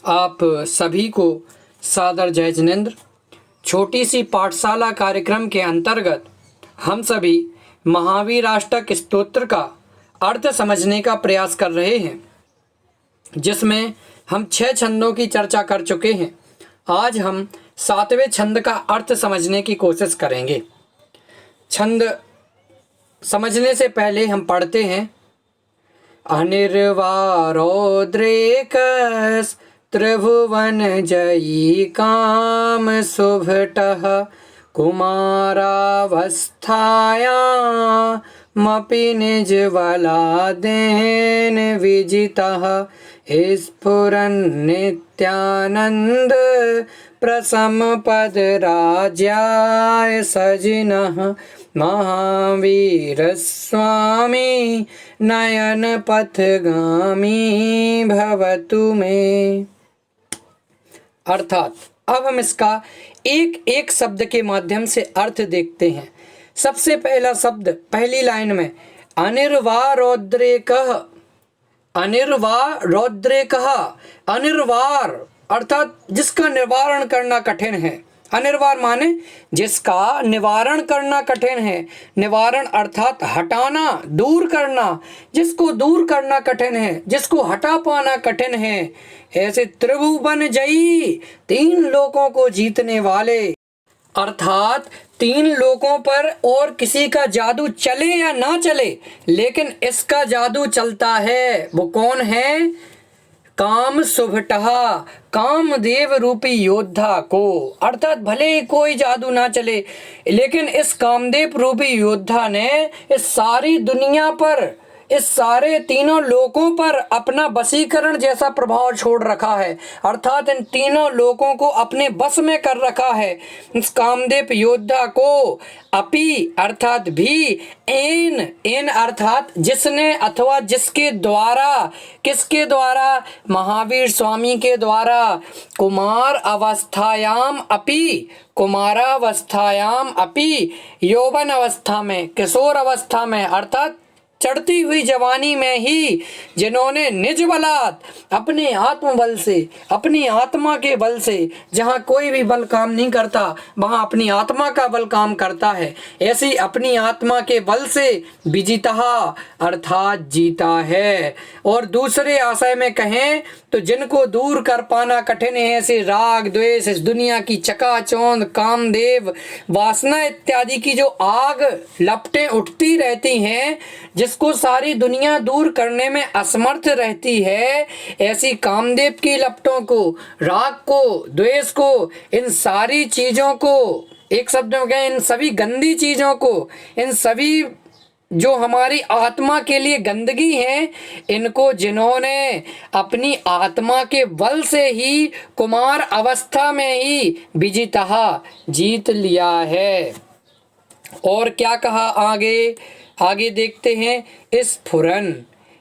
आप सभी को सादर जय जिनेंद्र। छोटी सी पाठशाला कार्यक्रम के अंतर्गत हम सभी महावीर अष्टक स्तोत्र का अर्थ समझने का प्रयास कर रहे हैं, जिसमें हम 6 छंदों की चर्चा कर चुके हैं। आज हम 7वें छंद का अर्थ समझने की कोशिश करेंगे। छंद समझने से पहले हम पढ़ते हैं। अनिर्वारोद्रेकस् त्रिभुवन जयी काम शुभटः कुमारावस्थायामपि निजबलादेन विजितः स्फुरन् नित्यानन्द प्रसमपद राज्याय सजिनः महावीर स्वामी नयन पथगामी भवतु मे। अर्थात अब हम इसका एक एक शब्द के माध्यम से अर्थ देखते हैं। सबसे पहला शब्द पहली लाइन में अनिर्वारोद्रेकः। अनिर्वारोद्रेकः, अनिर्वार अर्थात जिसका निवारण करना कठिन है। अनिर्वार माने जिसका निवारण करना कठिन है। निवारण अर्थात हटाना, दूर करना। जिसको दूर करना कठिन है, जिसको हटा पाना कठिन है। ऐसे त्रिभुवन जयी, 3 लोकों को जीतने वाले, अर्थात 3 लोकों पर और किसी का जादू चले या ना चले, लेकिन इसका जादू चलता है। वो कौन है? काम शुभटः, कामदेव रूपी योद्धा को। अर्थात भले ही कोई जादू ना चले, लेकिन इस कामदेव रूपी योद्धा ने इस सारी दुनिया पर, इस सारे 3 लोकों पर अपना वशीकरण जैसा प्रभाव छोड़ रखा है। अर्थात इन 3 लोकों को अपने बस में कर रखा है। इस कामदेव योद्धा को अपि अर्थात भी, एन अर्थात जिसने अथवा जिसके द्वारा, किसके द्वारा? महावीर स्वामी के द्वारा। कुमार अवस्थायाम अपि, कुमारावस्थायाम अपि, यौवन अवस्था में, किशोर अवस्था में, अर्थात चढ़ती हुई जवानी में ही जिन्होंने निज बलात्, अपने आत्मबल से, अपनी आत्मा के बल से, जहाँ कोई भी बल काम नहीं करता वहाँ अपनी आत्मा का बल काम करता है, ऐसी अपनी आत्मा के बल से विजितः अर्थात जीता है। और दूसरे आशय में कहें तो जिनको दूर कर पाना कठिन है, ऐसे राग द्वेष, इस दुनिया की चकाचौंध, कामदेव, वासना इत्यादि की जो आग लपटें उठती रहती हैं, जिसको सारी दुनिया दूर करने में असमर्थ रहती है, ऐसी कामदेव की लपटों को, राग को, द्वेष को, इन सारी चीजों को, एक शब्द में कहें इन सभी गंदी चीजों को, इन सभी जो हमारी आत्मा के लिए गंदगी है, इनको जिन्होंने अपनी आत्मा के बल से ही कुमार अवस्था में ही विजितः जीत लिया है। और क्या कहा आगे? आगे देखते हैं। स्फुरन,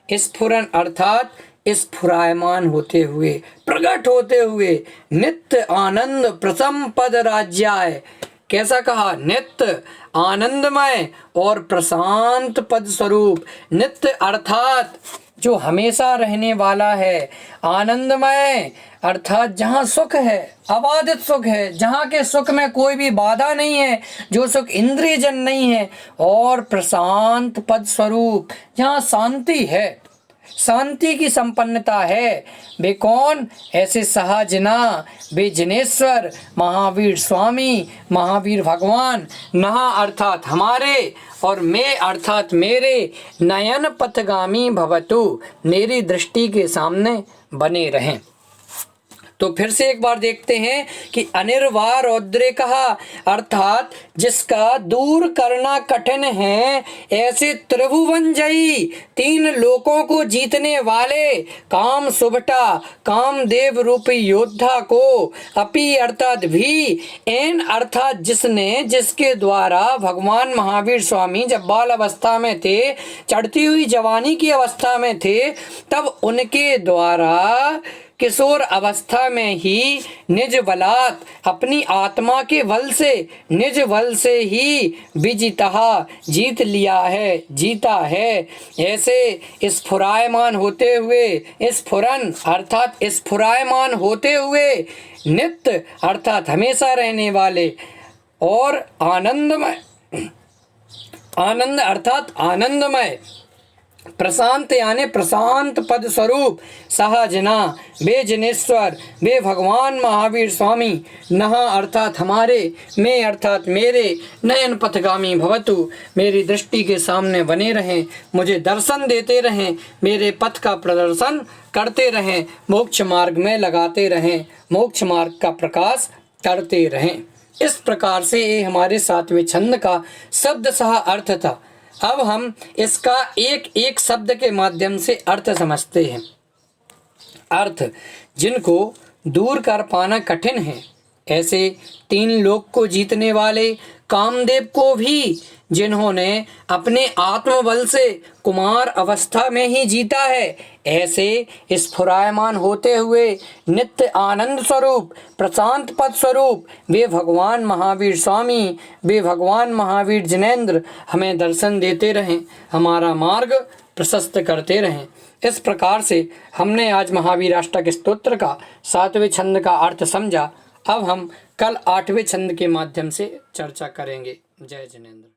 स्फुरन अर्थात स्फुरायमान होते हुए, प्रकट होते हुए, नित्य आनंद प्रसम पद राज्याय। कैसा कहा? नित्य आनंदमय और प्रशांत पद स्वरूप। नित्य अर्थात जो हमेशा रहने वाला है, आनंदमय अर्थात जहाँ सुख है, अबाधित सुख है, जहाँ के सुख में कोई भी बाधा नहीं है, जो सुख इंद्रियजन नहीं है, और प्रशांत पद स्वरूप, जहाँ शांति है, शांति की संपन्नता है। वे कौन? ऐसे सहजना, वे जिनेश्वर महावीर स्वामी, महावीर भगवान। नहा अर्थात हमारे, और मैं अर्थात मेरे, नयन पथगामी भवतु, मेरी दृष्टि के सामने बने रहें। तो फिर से एक बार देखते हैं कि अनिर्वारोद्रेकः अर्थात जिसका दूर करना कठिन है, ऐसे त्रिभुवन जयी, 3 लोकों को जीतने वाले काम शुभटा, कामदेव रूपी योद्धा को, अपि अर्थात भी, एन अर्थात जिसने, जिसके द्वारा भगवान महावीर स्वामी जब बाल अवस्था में थे, चढ़ती हुई जवानी की अवस्था में थे, तब उनके द्वारा किशोर अवस्था में ही निज बलात् अपनी आत्मा के बल से, निज बल से ही विजिता जीत लिया है, जीता है। ऐसे स्फुरायमान होते हुए, स्फुरन अर्थात स्फुरायमान होते हुए, नित्य अर्थात हमेशा रहने वाले, और आनंदमय, आनंद अर्थात आनंदमय, प्रशांत यानी प्रशांत पद स्वरूप सहजना वे जिनेश्वर, वे भगवान महावीर स्वामी, नहा अर्थात हमारे, में अर्थात मेरे, नयन पथगामी भवतु मेरी दृष्टि के सामने बने रहें, मुझे दर्शन देते रहें, मेरे पथ का प्रदर्शन करते रहें, मोक्ष मार्ग में लगाते रहें, मोक्ष मार्ग का प्रकाश करते रहें। इस प्रकार से ये हमारे 7वें छंद का शब्द सह अर्थ था। अब हम इसका एक एक शब्द के माध्यम से अर्थ समझते हैं। अर्थ, जिनको दूर कर पाना कठिन है, ऐसे 3 लोक को जीतने वाले कामदेव को भी जिन्होंने अपने आत्मबल से कुमार अवस्था में ही जीता है, ऐसे स्फुरायमान होते हुए नित्य आनंद स्वरूप, प्रशांत पद स्वरूप वे भगवान महावीर स्वामी, वे भगवान महावीर जिनेंद्र हमें दर्शन देते रहें, हमारा मार्ग प्रशस्त करते रहें। इस प्रकार से हमने आज महावीराष्टक स्तोत्र का 7वें छंद का अर्थ समझा। अब हम कल 8वें छंद के माध्यम से चर्चा करेंगे। जय जिनेंद्र।